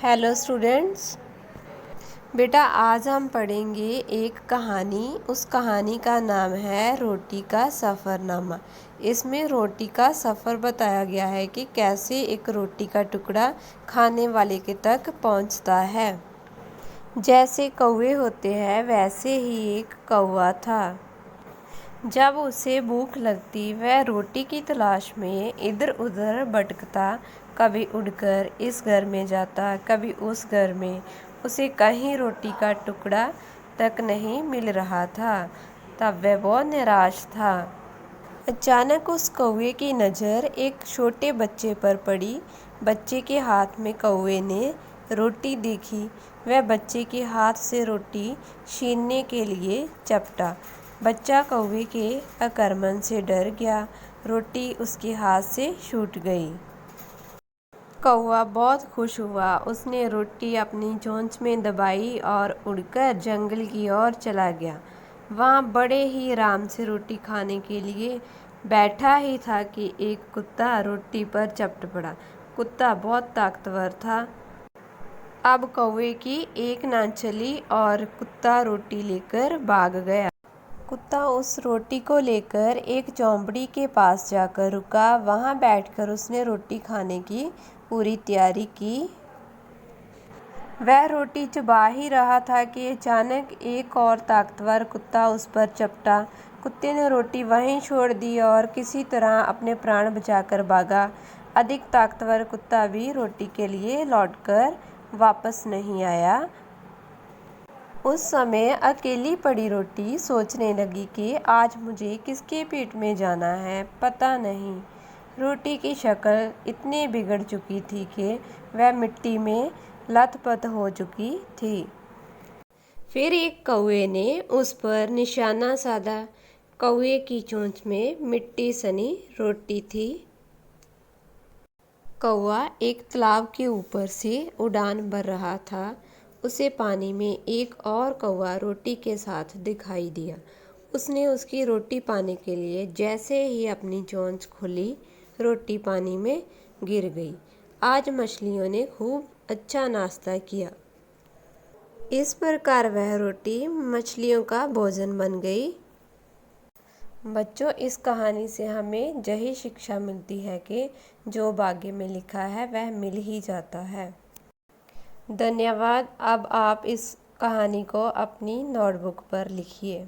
Hello students. बेटा आज हम पढ़ेंगे एक कहानी। उस कहानी का नाम है रोटी का सफ़रनामा। इसमें रोटी का सफ़र बताया गया है कि कैसे एक रोटी का टुकड़ा खाने वाले के तक पहुंचता है। जैसे कौवे होते हैं वैसे ही एक कौवा था। जब उसे भूख लगती वह रोटी की तलाश में इधर उधर भटकता, कभी उड़कर इस घर में जाता कभी उस घर में। उसे कहीं रोटी का टुकड़ा तक नहीं मिल रहा था। तब वह बहुत निराश था। अचानक उस कौवे की नज़र एक छोटे बच्चे पर पड़ी। बच्चे के हाथ में कौवे ने रोटी देखी। वह बच्चे के हाथ से रोटी छीनने के लिए चपटा। बच्चा कौवे के आक्रमण से डर गया। रोटी उसके हाथ से छूट गई। कौवा बहुत खुश हुआ। उसने रोटी अपनी चोंच में दबाई और उड़कर जंगल की ओर चला गया। वहाँ बड़े ही आराम से रोटी खाने के लिए बैठा ही था कि एक कुत्ता रोटी पर चपट पड़ा। कुत्ता बहुत ताकतवर था। अब कौवे की एक ना चली और कुत्ता रोटी लेकर भाग गया। कुत्ता उस रोटी को लेकर एक झोंपड़ी के पास जाकर रुका। वहां बैठकर उसने रोटी खाने की पूरी तैयारी की। वह रोटी चबा ही रहा था कि अचानक एक और ताकतवर कुत्ता उस पर चपटा। कुत्ते ने रोटी वहीं छोड़ दी और किसी तरह अपने प्राण बचाकर भागा। अधिक ताकतवर कुत्ता भी रोटी के लिए लौटकर वापस नहीं आया। उस समय अकेली पड़ी रोटी सोचने लगी कि आज मुझे किसके पेट में जाना है पता नहीं। रोटी की शक्ल इतनी बिगड़ चुकी थी कि वह मिट्टी में लथपथ हो चुकी थी। फिर एक कौवे ने उस पर निशाना साधा। कौवे की चोंच में मिट्टी सनी रोटी थी। कौवा एक तालाब के ऊपर से उड़ान भर रहा था। उसे पानी में एक और कौवा रोटी के साथ दिखाई दिया। उसने उसकी रोटी पाने के लिए जैसे ही अपनी चोंच खोली, रोटी पानी में गिर गई। आज मछलियों ने खूब अच्छा नाश्ता किया। इस प्रकार वह रोटी मछलियों का भोजन बन गई। बच्चों, इस कहानी से हमें यही शिक्षा मिलती है कि जो भाग्य में लिखा है वह मिल ही जाता है। धन्यवाद। अब आप इस कहानी को अपनी नोटबुक पर लिखिए।